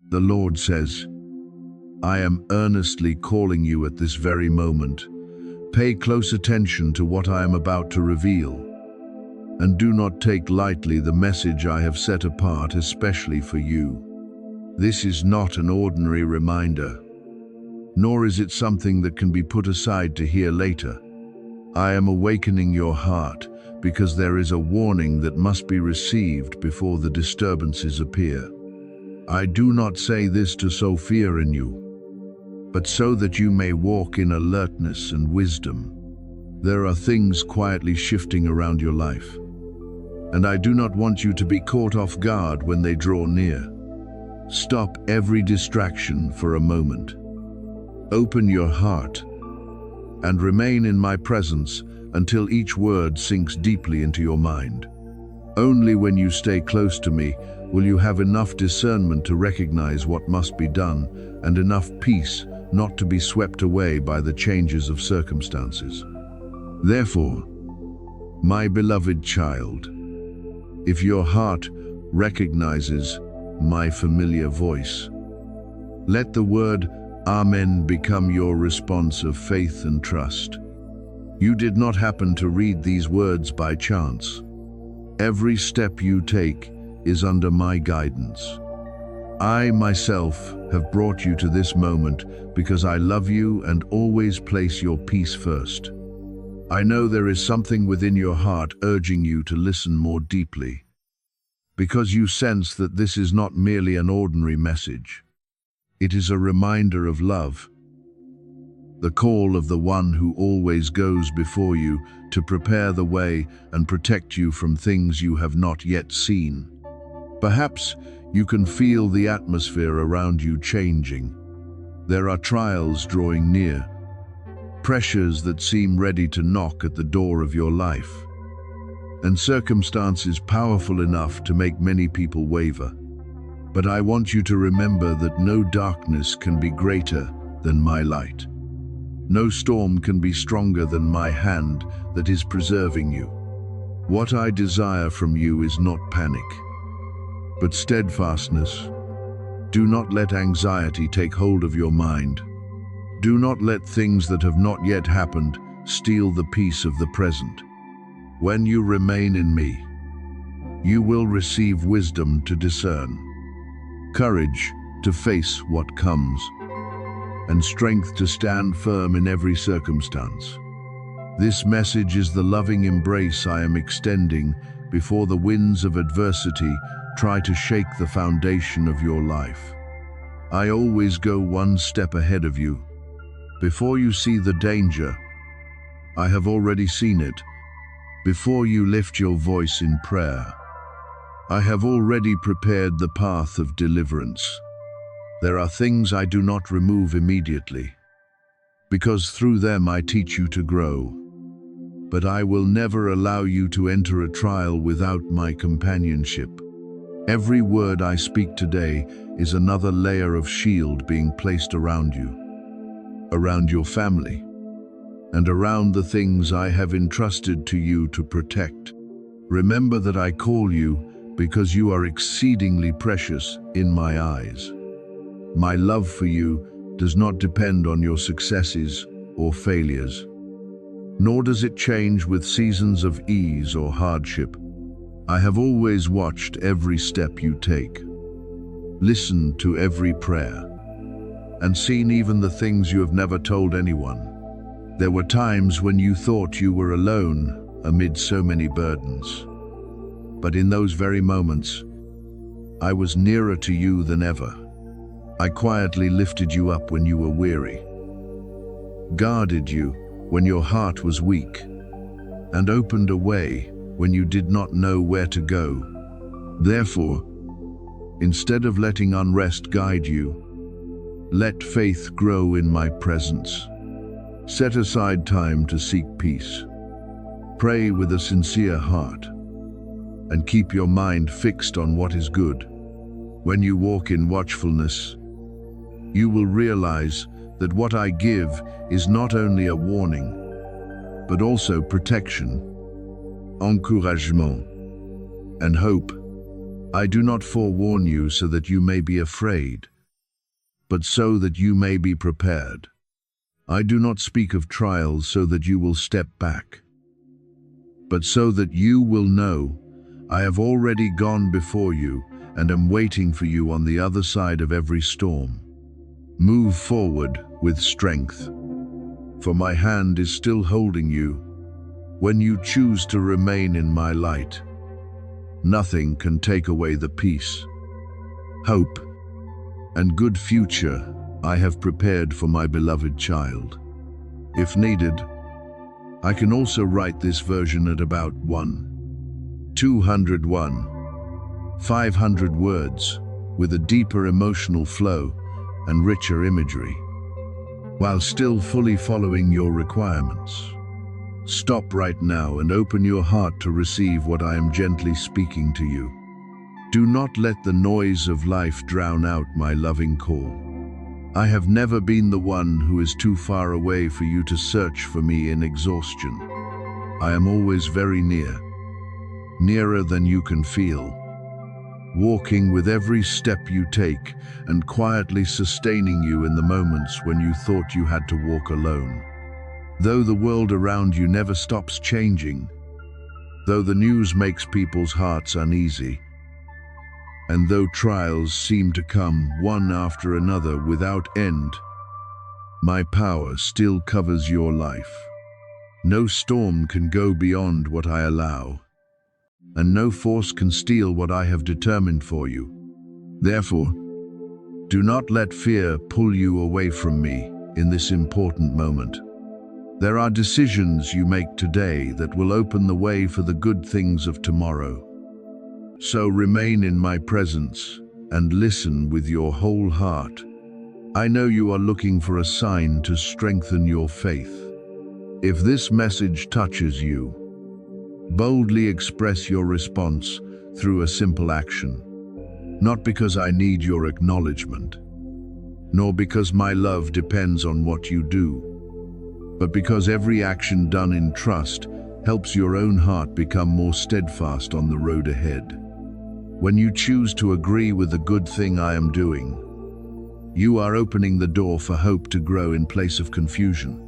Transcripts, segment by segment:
The Lord says, I am earnestly calling you at this very moment. Pay close attention to what I am about to reveal, and do not take lightly the message I have set apart especially for you. This is not an ordinary reminder, nor is it something that can be put aside to hear later. I am awakening your heart because there is a warning that must be received before the disturbances appear. I do not say this to sow fear in you, but so that you may walk in alertness and wisdom. There are things quietly shifting around your life, and I do not want you to be caught off guard when they draw near. Stop every distraction for a moment. Open your heart and remain in my presence until each word sinks deeply into your mind. Only when you stay close to me will you have enough discernment to recognize what must be done and enough peace not to be swept away by the changes of circumstances. Therefore, my beloved child, if your heart recognizes my familiar voice, let the word Amen become your response of faith and trust. You did not happen to read these words by chance. Every step you take is under my guidance. I myself have brought you to this moment because I love you and always place your peace first. I know there is something within your heart urging you to listen more deeply, because you sense that this is not merely an ordinary message. It is a reminder of love, the call of the one who always goes before you to prepare the way and protect you from things you have not yet seen. Perhaps you can feel the atmosphere around you changing. There are trials drawing near, pressures that seem ready to knock at the door of your life, and circumstances powerful enough to make many people waver. But I want you to remember that no darkness can be greater than my light. No storm can be stronger than my hand that is preserving you. What I desire from you is not panic, but steadfastness. Do not let anxiety take hold of your mind. Do not let things that have not yet happened steal the peace of the present. When you remain in me, you will receive wisdom to discern, courage to face what comes, and strength to stand firm in every circumstance. This message is the loving embrace I am extending before the winds of adversity try to shake the foundation of your life. I always go one step ahead of you. Before you see the danger, I have already seen it. Before you lift your voice in prayer, I have already prepared the path of deliverance. There are things I do not remove immediately, because through them I teach you to grow. But I will never allow you to enter a trial without my companionship. Every word I speak today is another layer of shield being placed around you, around your family, and around the things I have entrusted to you to protect. Remember that I call you because you are exceedingly precious in my eyes. My love for you does not depend on your successes or failures, nor does it change with seasons of ease or hardship. I have always watched every step you take, listened to every prayer, and seen even the things you have never told anyone. There were times when you thought you were alone amid so many burdens. But in those very moments, I was nearer to you than ever. I quietly lifted you up when you were weary, guarded you when your heart was weak, and opened a way when you did not know where to go. Therefore, instead of letting unrest guide you, let faith grow in my presence. Set aside time to seek peace. Pray with a sincere heart, and keep your mind fixed on what is good. When you walk in watchfulness, you will realize that what I give is not only a warning, but also protection, encouragement, and hope. I do not forewarn you so that you may be afraid, but so that you may be prepared. I do not speak of trials so that you will step back, but so that you will know I have already gone before you and am waiting for you on the other side of every storm. Move forward with strength, for my hand is still holding you. When you choose to remain in my light, nothing can take away the peace, hope, and good future I have prepared for my beloved child. If needed, I can also write this version at about 500 words, with a deeper emotional flow and richer imagery, while still fully following your requirements. Stop right now and open your heart to receive what I am gently speaking to you. Do not let the noise of life drown out my loving call. I have never been the one who is too far away for you to search for me in exhaustion. I am always very near, nearer than you can feel, walking with every step you take and quietly sustaining you in the moments when you thought you had to walk alone. Though the world around you never stops changing, though the news makes people's hearts uneasy, and though trials seem to come one after another without end, my power still covers your life. No storm can go beyond what I allow, and no force can steal what I have determined for you. Therefore, do not let fear pull you away from me in this important moment. There are decisions you make today that will open the way for the good things of tomorrow. So remain in my presence and listen with your whole heart. I know you are looking for a sign to strengthen your faith. If this message touches you, boldly express your response through a simple action. Not because I need your acknowledgement, nor because my love depends on what you do, but because every action done in trust helps your own heart become more steadfast on the road ahead. When you choose to agree with the good thing I am doing, you are opening the door for hope to grow in place of confusion.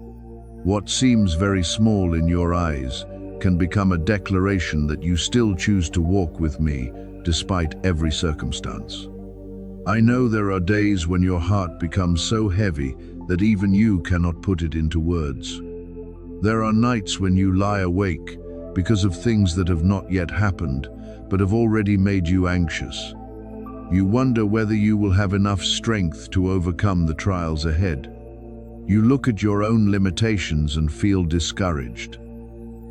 What seems very small in your eyes can become a declaration that you still choose to walk with me despite every circumstance. I know there are days when your heart becomes so heavy that even you cannot put it into words. There are nights when you lie awake because of things that have not yet happened, but have already made you anxious. You wonder whether you will have enough strength to overcome the trials ahead. You look at your own limitations and feel discouraged.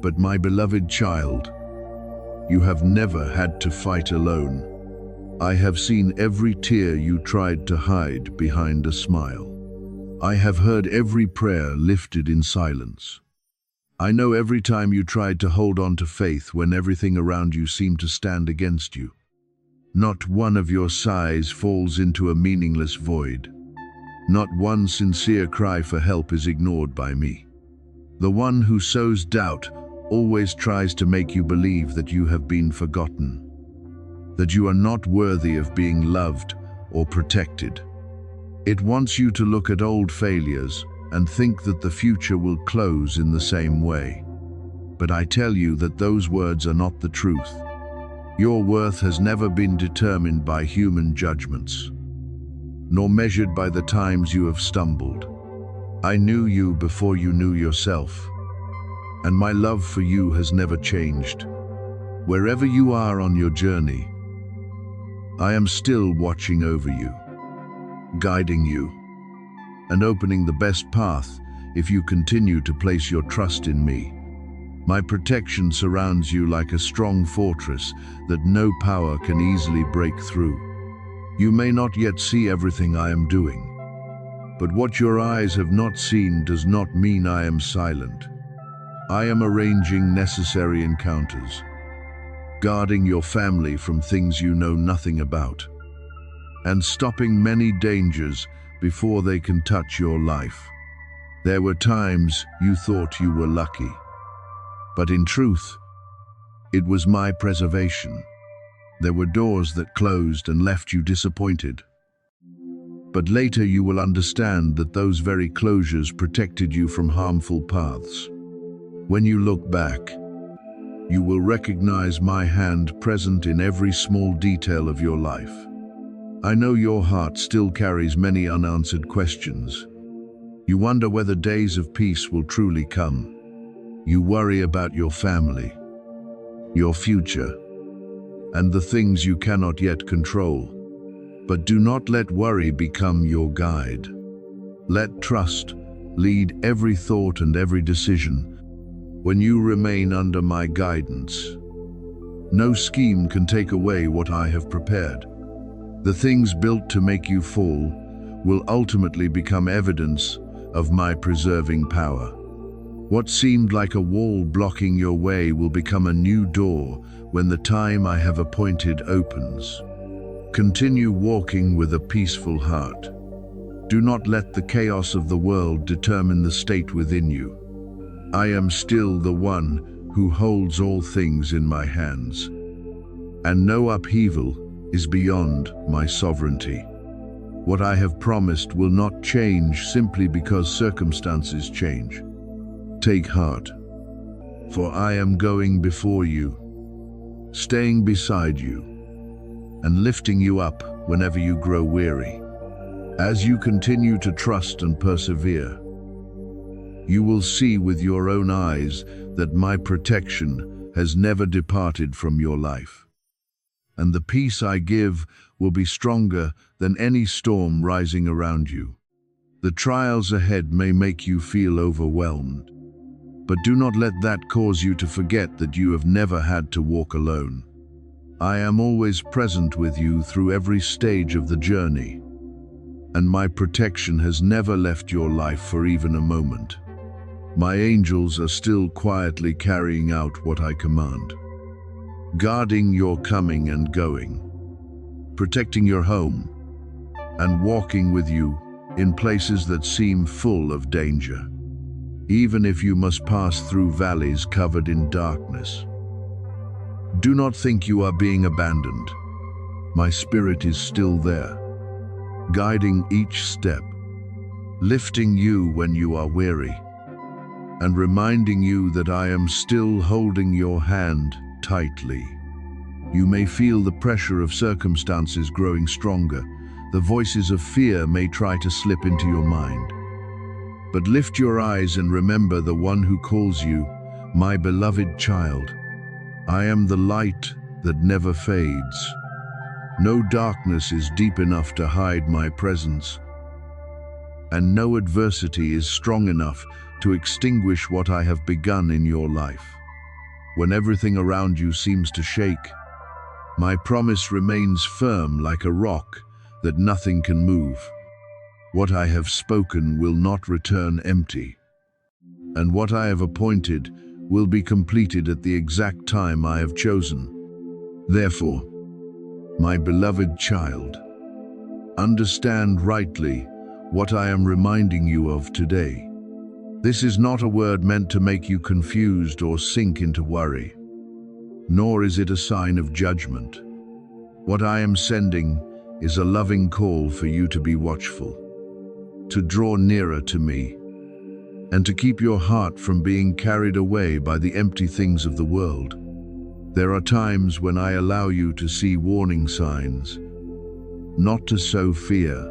But my beloved child, you have never had to fight alone. I have seen every tear you tried to hide behind a smile. I have heard every prayer lifted in silence. I know every time you tried to hold on to faith when everything around you seemed to stand against you. Not one of your sighs falls into a meaningless void. Not one sincere cry for help is ignored by me. The one who sows doubt always tries to make you believe that you have been forgotten, that you are not worthy of being loved or protected. It wants you to look at old failures and think that the future will close in the same way. But I tell you that those words are not the truth. Your worth has never been determined by human judgments, nor measured by the times you have stumbled. I knew you before you knew yourself, and my love for you has never changed. Wherever you are on your journey, I am still watching over you, guiding you, and opening the best path if you continue to place your trust in me. My protection surrounds you like a strong fortress that no power can easily break through. You may not yet see everything I am doing, but what your eyes have not seen does not mean I am silent. I am arranging necessary encounters, guarding your family from things you know nothing about, and stopping many dangers before they can touch your life. There were times you thought you were lucky, but in truth, it was my preservation. There were doors that closed and left you disappointed, But later you will understand that those very closures protected you from harmful paths. When you look back, you will recognize my hand present in every small detail of your life. I know your heart still carries many unanswered questions. You wonder whether days of peace will truly come. You worry about your family, your future, and the things you cannot yet control. But do not let worry become your guide. Let trust lead every thought and every decision. When you remain under my guidance, no scheme can take away what I have prepared. The things built to make you fall will ultimately become evidence of my preserving power. What seemed like a wall blocking your way will become a new door when the time I have appointed opens. Continue walking with a peaceful heart. Do not let the chaos of the world determine the state within you. I am still the one who holds all things in my hands, and no upheaval is beyond my sovereignty. What I have promised will not change simply because circumstances change. Take heart, for I am going before you, staying beside you, and lifting you up whenever you grow weary. As you continue to trust and persevere, you will see with your own eyes that my protection has never departed from your life. And the peace I give will be stronger than any storm rising around you. The trials ahead may make you feel overwhelmed, but do not let that cause you to forget that you have never had to walk alone. I am always present with you through every stage of the journey, and my protection has never left your life for even a moment. My angels are still quietly carrying out what I command, guarding your coming and going, protecting your home, and walking with you in places that seem full of danger, even if you must pass through valleys covered in darkness. Do not think you are being abandoned. My spirit is still there, guiding each step, lifting you when you are weary, and reminding you that I am still holding your hand tightly. You may feel the pressure of circumstances growing stronger. The voices of fear may try to slip into your mind. But lift your eyes and remember the one who calls you, my beloved child. I am the light that never fades. No darkness is deep enough to hide my presence, and no adversity is strong enough to extinguish what I have begun in your life. When everything around you seems to shake, my promise remains firm like a rock that nothing can move. What I have spoken will not return empty, and what I have appointed will be completed at the exact time I have chosen. Therefore, my beloved child, understand rightly what I am reminding you of today. This is not a word meant to make you confused or sink into worry, nor is it a sign of judgment. What I am sending is a loving call for you to be watchful, to draw nearer to me, and to keep your heart from being carried away by the empty things of the world. There are times when I allow you to see warning signs, not to sow fear,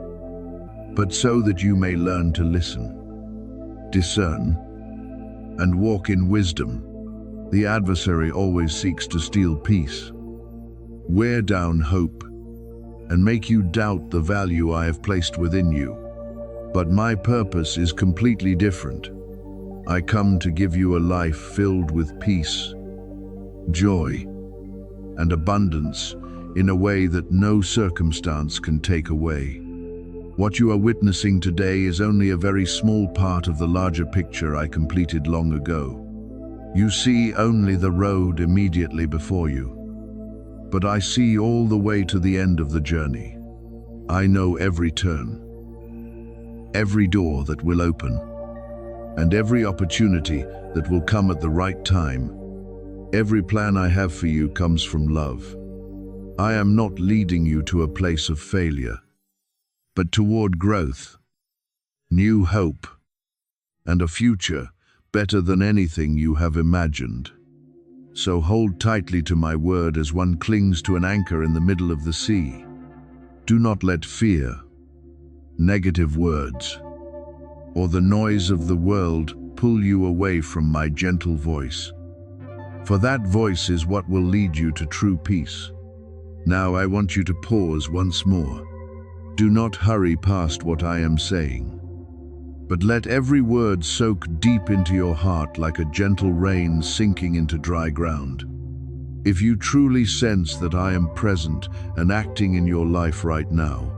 but so that you may learn to listen, discern, and walk in wisdom. The adversary always seeks to steal peace, wear down hope, and make you doubt the value I have placed within you. But my purpose is completely different. I come to give you a life filled with peace, joy, and abundance in a way that no circumstance can take away. What you are witnessing today is only a very small part of the larger picture I completed long ago. You see only the road immediately before you, but I see all the way to the end of the journey. I know every turn, every door that will open, and every opportunity that will come at the right time. Every plan I have for you comes from love. I am not leading you to a place of failure, but toward growth, new hope, and a future better than anything you have imagined. So hold tightly to my word as one clings to an anchor in the middle of the sea. Do not let fear, negative words, or the noise of the world pull you away from my gentle voice. For that voice is what will lead you to true peace. Now I want you to pause once more. Do not hurry past what I am saying, but let every word soak deep into your heart like a gentle rain sinking into dry ground. If you truly sense that I am present and acting in your life right now,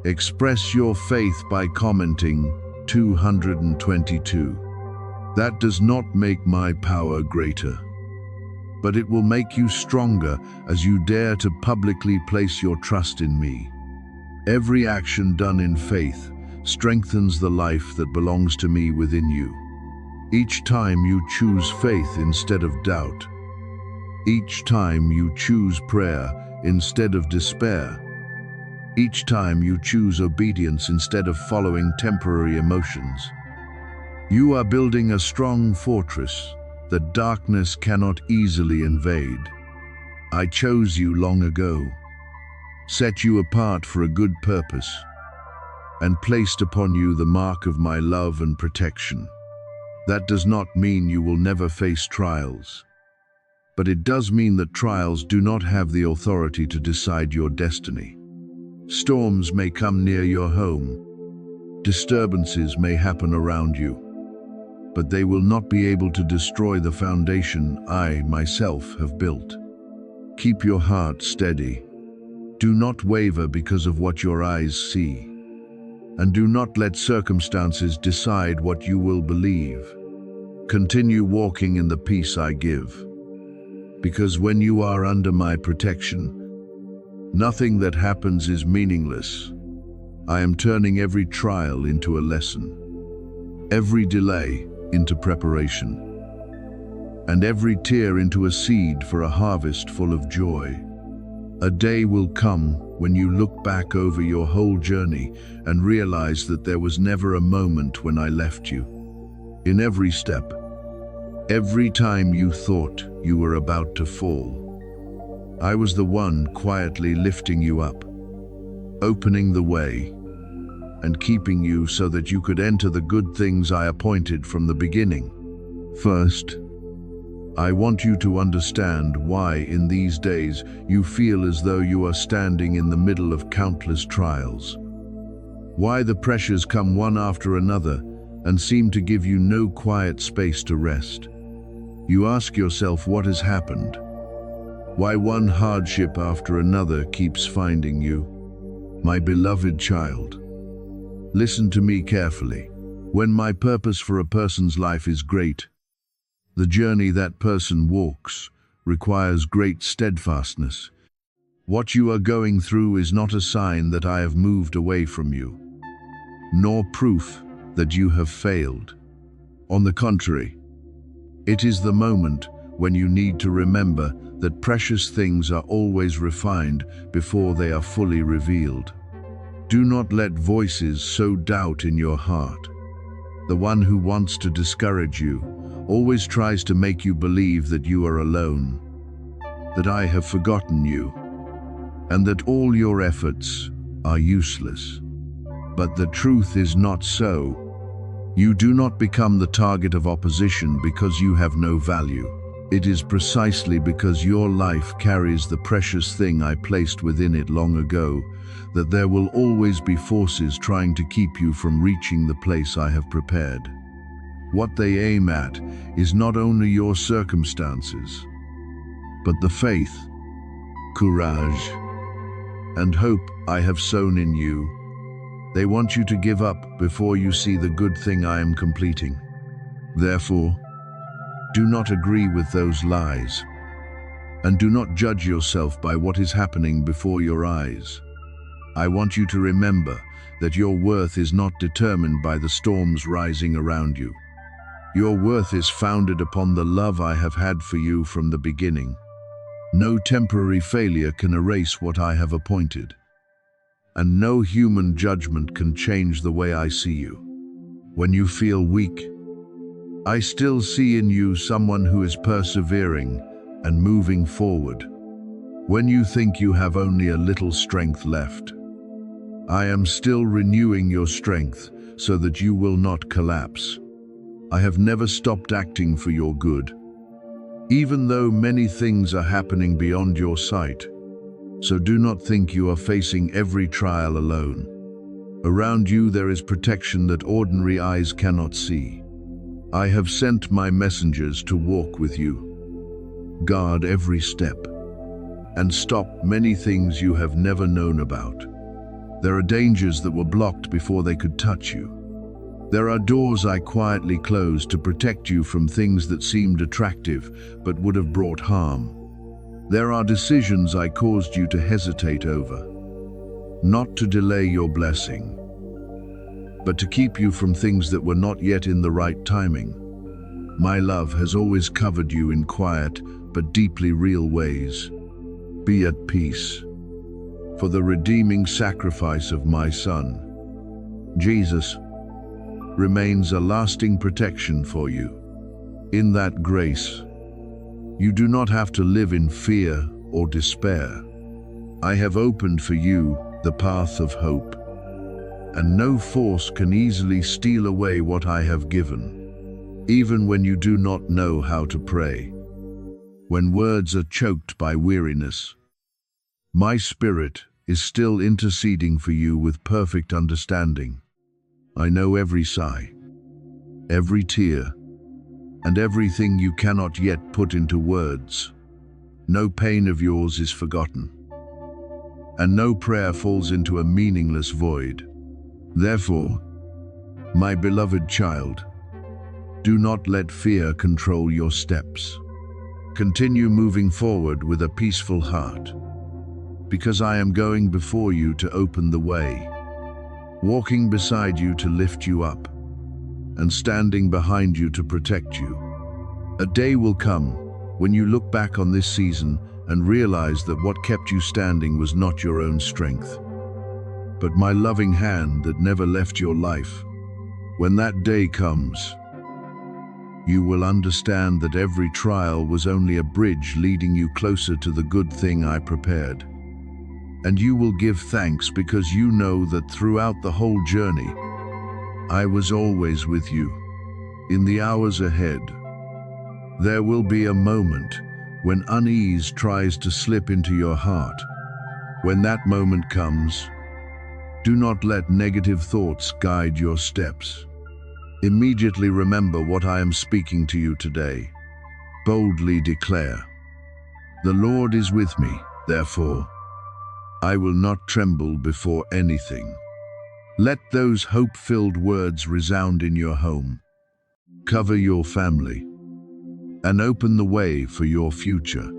express your faith by commenting 222. That does not make my power greater, but it will make you stronger as you dare to publicly place your trust in me. Every action done in faith strengthens the life that belongs to me within you. Each time you choose faith instead of doubt, each time you choose prayer instead of despair, each time you choose obedience instead of following temporary emotions, you are building a strong fortress that darkness cannot easily invade. I chose you long ago, set you apart for a good purpose, and placed upon you the mark of my love and protection. That does not mean you will never face trials, but it does mean that trials do not have the authority to decide your destiny. Storms may come near your home, disturbances may happen around you, but they will not be able to destroy the foundation I, myself, have built. Keep your heart steady. Do not waver because of what your eyes see. And do not let circumstances decide what you will believe. Continue walking in the peace I give. Because when you are under my protection, nothing that happens is meaningless. I am turning every trial into a lesson, every delay into preparation, and every tear into a seed for a harvest full of joy. A day will come when you look back over your whole journey and realize that there was never a moment when I left you. In every step, every time you thought you were about to fall, I was the one quietly lifting you up, opening the way, and keeping you so that you could enter the good things I appointed from the beginning. First, I want you to understand why in these days you feel as though you are standing in the middle of countless trials. Why the pressures come one after another and seem to give you no quiet space to rest. You ask yourself what has happened, why one hardship after another keeps finding you. My beloved child, listen to me carefully. When my purpose for a person's life is great, the journey that person walks requires great steadfastness. What you are going through is not a sign that I have moved away from you, nor proof that you have failed. On the contrary, it is the moment when you need to remember that precious things are always refined before they are fully revealed. Do not let voices sow doubt in your heart. The one who wants to discourage you always tries to make you believe that you are alone, that I have forgotten you, and that all your efforts are useless. But the truth is not so. You do not become the target of opposition because you have no value. It is precisely because your life carries the precious thing I placed within it long ago that there will always be forces trying to keep you from reaching the place I have prepared. What they aim at is not only your circumstances, but the faith, courage, and hope I have sown in you. They want you to give up before you see the good thing I am completing. Therefore, do not agree with those lies, and do not judge yourself by what is happening before your eyes. I want you to remember that your worth is not determined by the storms rising around you. Your worth is founded upon the love I have had for you from the beginning. No temporary failure can erase what I have appointed. and no human judgment can change the way I see you. When you feel weak, I still see in you someone who is persevering and moving forward. When you think you have only a little strength left, I am still renewing your strength so that you will not collapse. I have never stopped acting for your good, even though many things are happening beyond your sight. So do not think you are facing every trial alone. Around you there is protection that ordinary eyes cannot see. I have sent my messengers to walk with you, guard every step, and stop many things you have never known about. There are dangers that were blocked before they could touch you. There are doors I quietly closed to protect you from things that seemed attractive but would have brought harm. There are decisions I caused you to hesitate over, not to delay your blessing, but to keep you from things that were not yet in the right timing. My love has always covered you in quiet but deeply real ways. Be at peace, for the redeeming sacrifice of my Son, Jesus, remains a lasting protection for you. In that grace, you do not have to live in fear or despair. I have opened for you the path of hope, and no force can easily steal away what I have given, even when you do not know how to pray. When words are choked by weariness, my Spirit is still interceding for you with perfect understanding. I know every sigh, every tear, and everything you cannot yet put into words. No pain of yours is forgotten, and no prayer falls into a meaningless void. Therefore, my beloved child, do not let fear control your steps. Continue moving forward with a peaceful heart, because I am going before you to open the way, walking beside you to lift you up, and standing behind you to protect you. A day will come when you look back on this season and realize that what kept you standing was not your own strength, but my loving hand that never left your life. When that day comes, you will understand that every trial was only a bridge leading you closer to the good thing I prepared. And you will give thanks because you know that throughout the whole journey, I was always with you. In the hours ahead, there will be a moment when unease tries to slip into your heart. When that moment comes, do not let negative thoughts guide your steps. Immediately remember what I am speaking to you today. Boldly declare, "The Lord is with me, therefore I will not tremble before anything." Let those hope-filled words resound in your home. Cover your family and open the way for your future.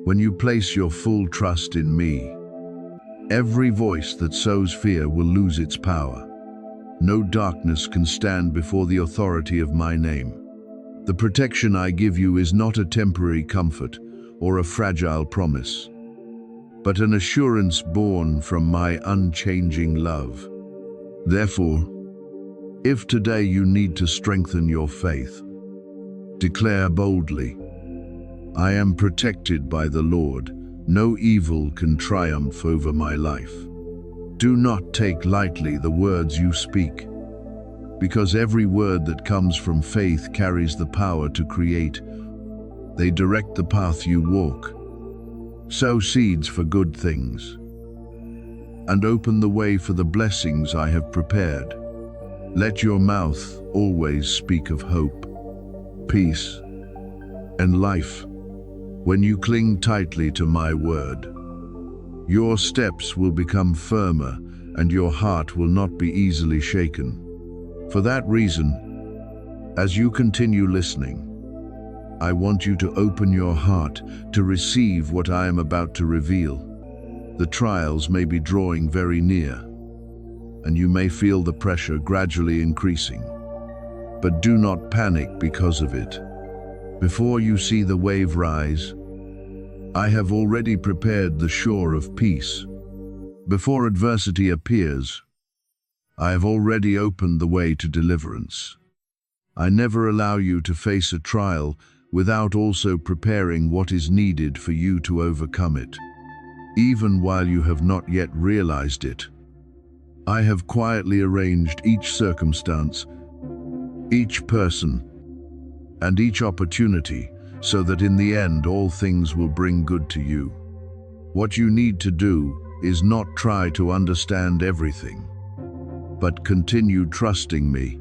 When you place your full trust in me, every voice that sows fear will lose its power. No darkness can stand before the authority of my name. The protection I give you is not a temporary comfort or a fragile promise, but an assurance born from my unchanging love. Therefore, if today you need to strengthen your faith, declare boldly, "I am protected by the Lord. No evil can triumph over my life." Do not take lightly the words you speak, because every word that comes from faith carries the power to create. They direct the path you walk. Sow seeds for good things, and open the way for the blessings I have prepared. Let your mouth always speak of hope, peace, and life. When you cling tightly to my word, your steps will become firmer and your heart will not be easily shaken. For that reason, as you continue listening, I want you to open your heart to receive what I am about to reveal. The trials may be drawing very near, and you may feel the pressure gradually increasing. But do not panic because of it. Before you see the wave rise, I have already prepared the shore of peace. Before adversity appears, I have already opened the way to deliverance. I never allow you to face a trial without also preparing what is needed for you to overcome it. Even while you have not yet realized it, I have quietly arranged each circumstance, each person, and each opportunity so that in the end all things will bring good to you. What you need to do is not try to understand everything, but continue trusting me.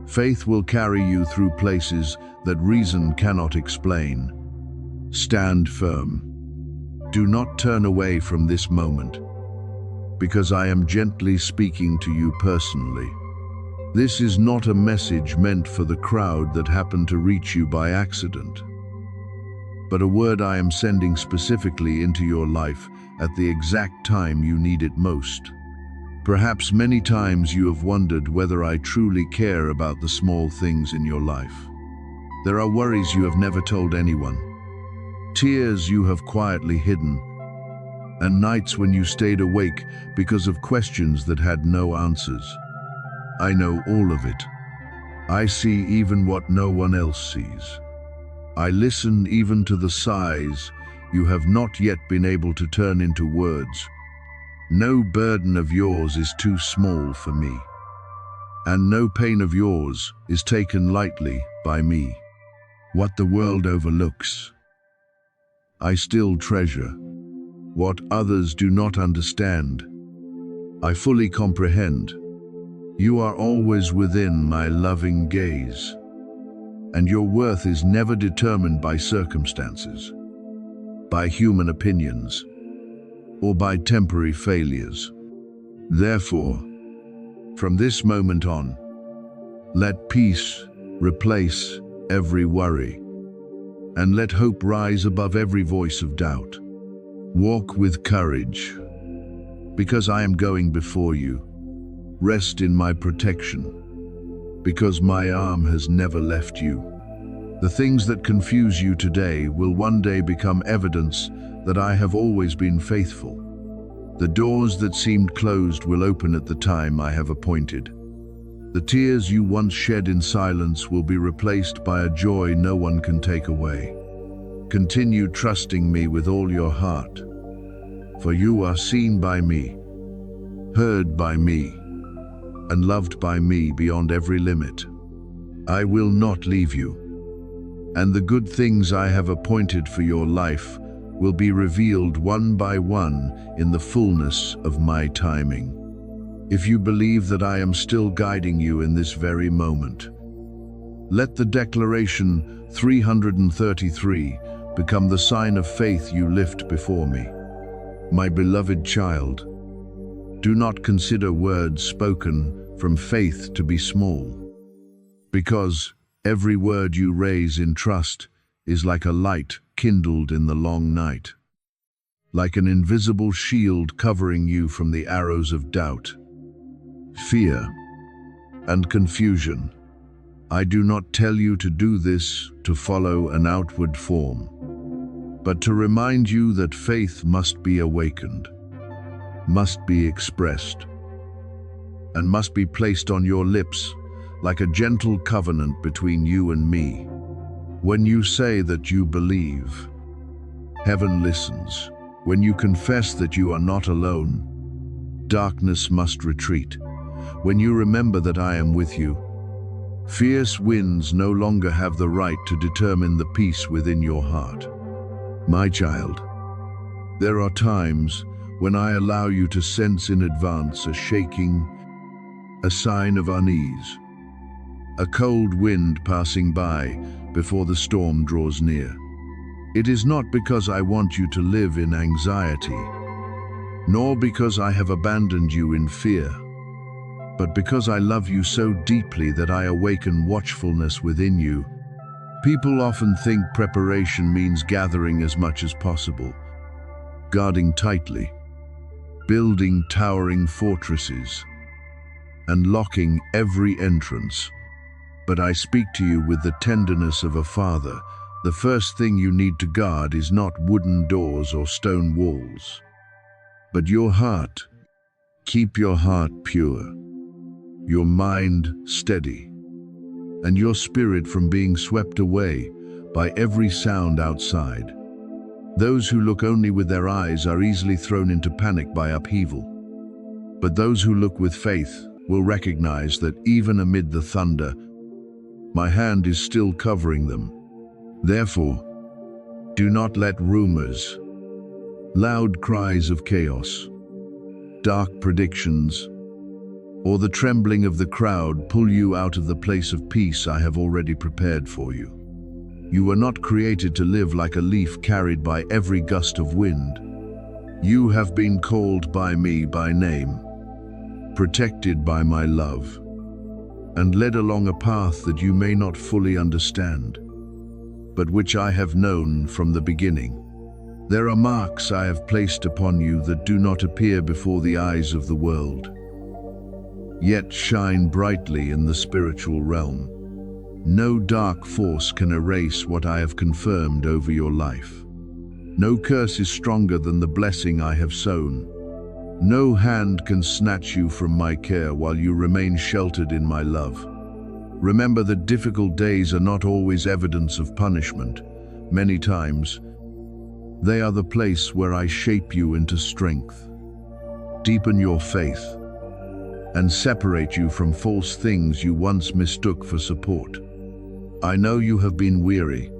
Faith will carry you through places that reason cannot explain. Stand firm. Do not turn away from this moment, because I am gently speaking to you personally. This is not a message meant for the crowd that happened to reach you by accident, but a word I am sending specifically into your life at the exact time you need it most. Perhaps many times you have wondered whether I truly care about the small things in your life. There are worries you have never told anyone, tears you have quietly hidden, and nights when you stayed awake because of questions that had no answers. I know all of it. I see even what no one else sees. I listen even to the sighs you have not yet been able to turn into words. No burden of yours is too small for me, and no pain of yours is taken lightly by me. What the world overlooks, I still treasure. What others do not understand, I fully comprehend. You are always within my loving gaze, and your worth is never determined by circumstances, by human opinions, or by temporary failures. Therefore, from this moment on, let peace replace every worry, and let hope rise above every voice of doubt. Walk with courage, because I am going before you. Rest in my protection, because my arm has never left you. The things that confuse you today will one day become evidence that I have always been faithful. The doors that seemed closed will open at the time I have appointed. The tears you once shed in silence will be replaced by a joy no one can take away. Continue trusting me with all your heart, for you are seen by me, heard by me, and loved by me beyond every limit. I will not leave you, and the good things I have appointed for your life will be revealed one by one in the fullness of my timing. If you believe that I am still guiding you in this very moment, let the declaration 333 become the sign of faith you lift before me. My beloved child, do not consider words spoken from faith to be small, because every word you raise in trust is like a light kindled in the long night, like an invisible shield covering you from the arrows of doubt, fear, and confusion. I do not tell you to do this to follow an outward form, but to remind you that faith must be awakened, must be expressed, and must be placed on your lips like a gentle covenant between you and me. When you say that you believe, heaven listens. When you confess that you are not alone, darkness must retreat. When you remember that I am with you, fierce winds no longer have the right to determine the peace within your heart. My child, there are times when I allow you to sense in advance a shaking, a sign of unease, a cold wind passing by before the storm draws near. It is not because I want you to live in anxiety, nor because I have abandoned you in fear, but because I love you so deeply that I awaken watchfulness within you. People often think preparation means gathering as much as possible, guarding tightly, building towering fortresses, and locking every entrance. But I speak to you with the tenderness of a father. The first thing you need to guard is not wooden doors or stone walls. But your heart, keep your heart pure, your mind steady, and your spirit from being swept away by every sound outside. Those who look only with their eyes are easily thrown into panic by upheaval. But those who look with faith will recognize that even amid the thunder, my hand is still covering them. Therefore, do not let rumors, loud cries of chaos, dark predictions, or the trembling of the crowd pull you out of the place of peace I have already prepared for you. You were not created to live like a leaf carried by every gust of wind. You have been called by me by name, protected by my love, and led along a path that you may not fully understand, but which I have known from the beginning. There are marks I have placed upon you that do not appear before the eyes of the world, yet shine brightly in the spiritual realm. No dark force can erase what I have confirmed over your life. No curse is stronger than the blessing I have sown. No hand can snatch you from my care while you remain sheltered in my love. Remember that difficult days are not always evidence of punishment. Many times, they are the place where I shape you into strength, deepen your faith, and separate you from false things you once mistook for support. I know you have been weary.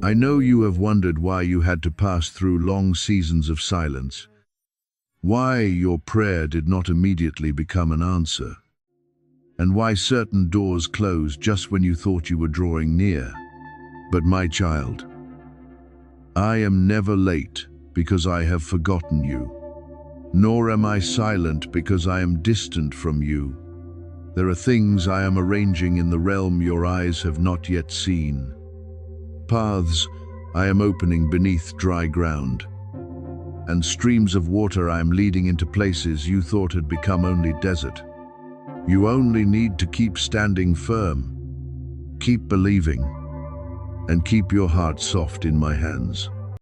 I know you have wondered why you had to pass through long seasons of silence, why your prayer did not immediately become an answer, and why certain doors closed just when you thought you were drawing near. But my child, I am never late because I have forgotten you, nor am I silent because I am distant from you. There are things I am arranging in the realm your eyes have not yet seen. Paths I am opening beneath dry ground, and streams of water I am leading into places you thought had become only desert. You only need to keep standing firm, keep believing, and keep your heart soft in my hands.